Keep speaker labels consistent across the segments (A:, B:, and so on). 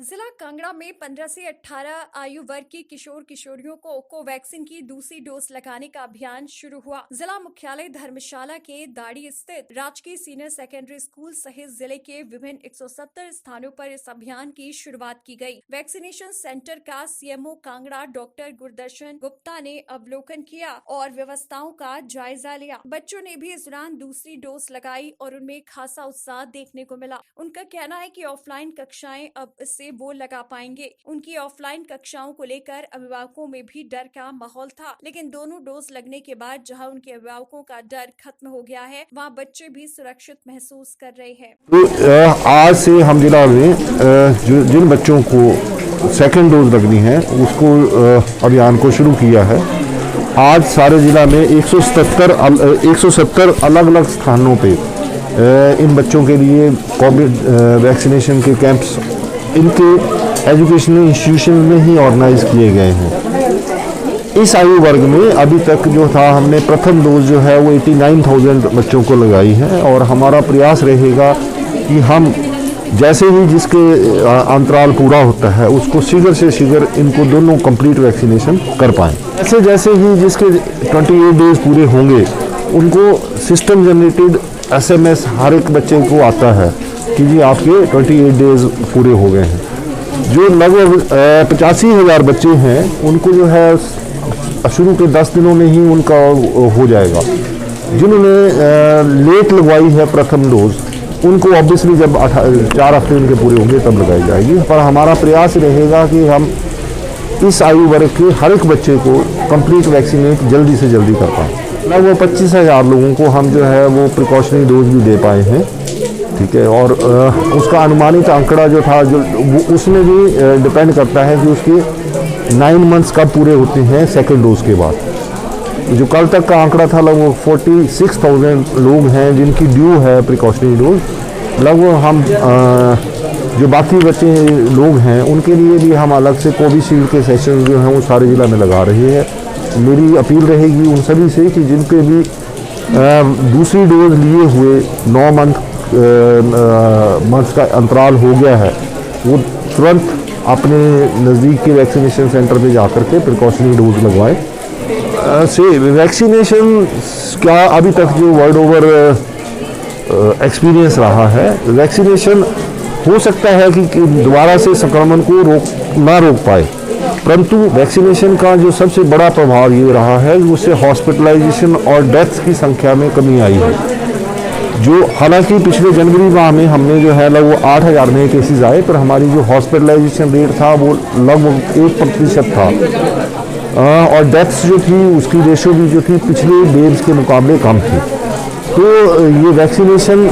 A: जिला कांगड़ा में 15 से 18 आयु वर्ग की किशोर किशोरियों को कोवैक्सीन की दूसरी डोज लगाने का अभियान शुरू हुआ। जिला मुख्यालय धर्मशाला के दाड़ी स्थित राजकीय सीनियर सेकेंडरी स्कूल सहित जिले के विभिन्न 170 स्थानों पर इस अभियान की शुरुआत की गई। वैक्सीनेशन सेंटर का सीएमओ कांगड़ा डॉक्टर गुरदर्शन गुप्ता ने अवलोकन किया और व्यवस्थाओं का जायजा लिया। बच्चों ने भी इस दौरान दूसरी डोज लगाई और उनमें खासा उत्साह देखने को मिला। उनका कहना है कि ऑफलाइन कक्षाएं अब इससे वो लगा पाएंगे। उनकी ऑफलाइन कक्षाओं को लेकर अभिभावकों में भी डर का माहौल था, लेकिन दोनों डोज लगने के बाद जहां उनके अभिभावकों का डर खत्म हो गया है, वहां बच्चे भी सुरक्षित महसूस कर रहे हैं।
B: आज से हम जिला में जिन बच्चों को सेकंड डोज लगनी है उसको अभियान को शुरू किया है। आज सारे जिला में 170 अलग अलग स्थानों पे इन बच्चों के लिए कोविड वैक्सीनेशन के कैंप्स इनके एजुकेशनल इंस्टीट्यूशन में ही ऑर्गेनाइज किए गए हैं। इस आयु वर्ग में अभी तक जो था हमने प्रथम डोज जो है वो 89,000 बच्चों को लगाई है और हमारा प्रयास रहेगा कि हम जैसे ही जिसके अंतराल पूरा होता है उसको शीघ्र से शीघ्र इनको दोनों कंप्लीट वैक्सीनेशन कर पाएँ। जैसे जैसे ही जिसके 28 डेज पूरे होंगे उनको सिस्टम जनरेटेड SMS हर एक बच्चे को आता है कि जी आपके 28 डेज पूरे हो गए हैं। जो लगभग 85,000 बच्चे हैं उनको जो है शुरू के 10 दिनों में ही उनका हो जाएगा। जिन्होंने लेट लगवाई है प्रथम डोज उनको ऑब्वियसली जब 4 हफ्ते उनके पूरे होंगे तब लगाई जाएगी। पर हमारा प्रयास रहेगा कि हम इस आयु वर्ग के हर एक बच्चे को कंप्लीट वैक्सीनेट जल्दी से जल्दी कर पाएँ। लगभग 25,000 लोगों को हम जो है वो प्रिकॉशनरी डोज भी दे पाए हैं, ठीक है। और उसका अनुमानित आंकड़ा जो था जो उसमें भी डिपेंड करता है कि उसके 9 मंथ्स कब पूरे होते हैं सेकेंड डोज के बाद। जो कल तक का आंकड़ा था लगभग 46,000 लोग हैं जिनकी ड्यू है प्रिकॉशनरी डोज। लगभग हम जो बाकी बच्चे लोग हैं उनके लिए भी हम अलग से कोविशील्ड के सेशन जो हैं वो सारे जिला में लगा रहे हैं। मेरी अपील रहेगी उन सभी से कि जिनके भी दूसरी डोज लिए हुए 9 मंथ्स का अंतराल हो गया है वो तुरंत अपने नज़दीक के वैक्सीनेशन सेंटर पे जाकर के प्रिकॉशनरी डोज लगवाएं। वैक्सीनेशन का अभी तक जो वर्ल्ड ओवर एक्सपीरियंस रहा है, वैक्सीनेशन हो सकता है कि दोबारा से संक्रमण को रोक पाए, परंतु वैक्सीनेशन का जो सबसे बड़ा प्रभाव ये रहा है कि उससे हॉस्पिटलाइजेशन और डेथ्स की संख्या में कमी आई है। जो हालांकि पिछले जनवरी माह में हमने जो है लगभग 8,000 नए केसेस आए, पर हमारी जो हॉस्पिटलाइजेशन रेट था वो लगभग 1% था और डेथ्स जो थी उसकी रेशो भी जो थी पिछले वेव्स के मुकाबले कम थी। तो ये वैक्सीनेशन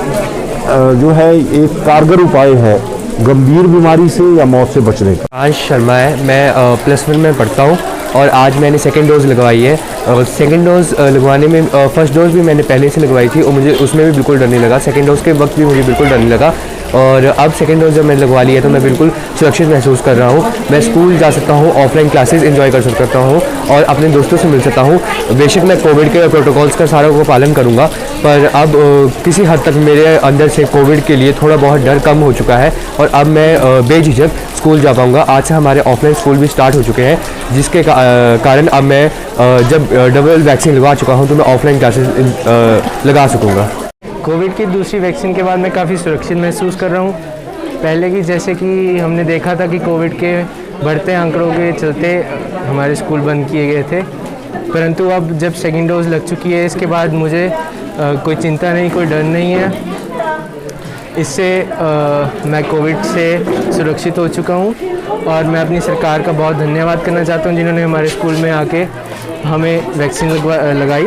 B: जो है एक कारगर उपाय है गंभीर बीमारी से या मौत से बचने का।
C: आज शर्मा है, मैं +1 में पढ़ता हूँ और आज मैंने सेकंड डोज़ लगवाई है। और सेकंड डोज़ लगवाने में फर्स्ट डोज़ भी मैंने पहले से लगवाई थी और मुझे उसमें भी बिल्कुल डर नहीं लगा। सेकंड डोज़ के वक्त भी मुझे बिल्कुल डर नहीं लगा और अब सेकंड डोज जब मैंने लगवा लिया तो मैं बिल्कुल सुरक्षित महसूस कर रहा हूँ। मैं स्कूल जा सकता हूँ, ऑफलाइन क्लासेस एंजॉय कर सकता हूँ और अपने दोस्तों से मिल सकता हूँ। बेशक मैं कोविड के प्रोटोकॉल्स का सारा को पालन करूँगा, पर अब किसी हद तक मेरे अंदर से कोविड के लिए थोड़ा बहुत डर कम हो चुका है और अब मैं बेझिझक स्कूल जा पाऊँगा। आज से हमारे ऑफलाइन स्कूल भी स्टार्ट हो चुके हैं, जिसके कारण अब मैं जब डबल वैक्सीन लगवा चुका हूँ तो मैं ऑफलाइन क्लासेस लगा सकूँगा।
D: कोविड की दूसरी वैक्सीन के बाद मैं काफ़ी सुरक्षित महसूस कर रहा हूँ। पहले की जैसे कि हमने देखा था कि कोविड के बढ़ते आंकड़ों के चलते हमारे स्कूल बंद किए गए थे, परंतु अब जब सेकेंड डोज लग चुकी है इसके बाद मुझे कोई चिंता नहीं, कोई डर नहीं है। इससे मैं कोविड से सुरक्षित हो चुका हूँ और मैं अपनी सरकार का बहुत धन्यवाद करना चाहता हूँ जिन्होंने हमारे स्कूल में आके हमें वैक्सीन लगाई।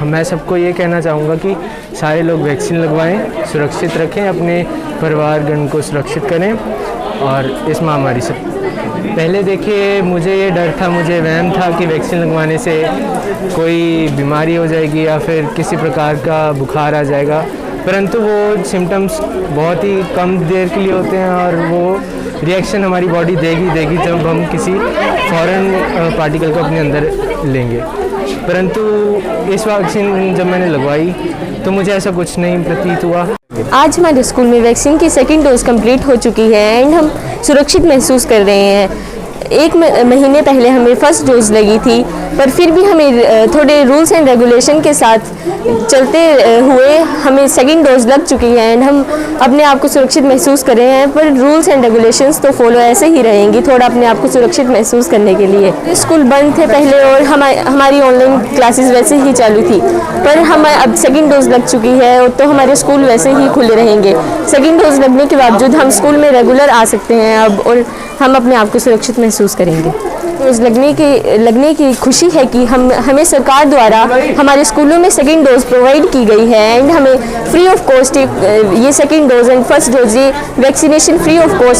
D: मैं सबको ये कहना चाहूँगा कि सारे लोग वैक्सीन लगवाएं, सुरक्षित रखें, अपने परिवारगण को सुरक्षित करें और इस महामारी से। पहले देखिए मुझे ये डर था, मुझे वहम था कि वैक्सीन लगवाने से कोई बीमारी हो जाएगी या फिर किसी प्रकार का बुखार आ जाएगा, परंतु वो सिम्टम्स बहुत ही कम देर के लिए होते हैं और वो रिएक्शन हमारी बॉडी देगी जब हम किसी फॉरेन पार्टिकल को अपने अंदर लेंगे। परंतु इस वैक्सीन जब मैंने लगवाई तो मुझे ऐसा कुछ नहीं प्रतीत हुआ।
E: आज हमारे स्कूल में वैक्सीन की सेकेंड डोज कंप्लीट हो चुकी है एंड हम सुरक्षित महसूस कर रहे हैं। एक महीने पहले हमें फर्स्ट डोज लगी थी, पर फिर भी हमें थोड़े रूल्स एंड रेगुलेशन के साथ चलते हुए हमें सेकेंड डोज लग चुकी है एंड हम अपने आप को सुरक्षित महसूस कर रहे हैं। पर रूल्स एंड रेगुलेशंस तो फॉलो ऐसे ही रहेंगी थोड़ा अपने आप को सुरक्षित महसूस करने के लिए। स्कूल बंद थे पहले और हमारी ऑनलाइन क्लासेस वैसे ही चालू थी, पर हम अब सेकेंड डोज लग चुकी है और तो हमारे स्कूल वैसे ही खुले रहेंगे। सेकेंड डोज लगने के बावजूद हम स्कूल में रेगुलर आ सकते हैं अब और हम अपने आप को सुरक्षित महसूस करेंगे। डोज लगने की खुशी है कि हमें सरकार द्वारा हमारे स्कूलों में सेकेंड डोज प्रोवाइड की गई है एंड हमें फ्री ऑफ कॉस्ट ये second dose and first dose ये वैक्सीनेशन फ्री ऑफ कॉस्ट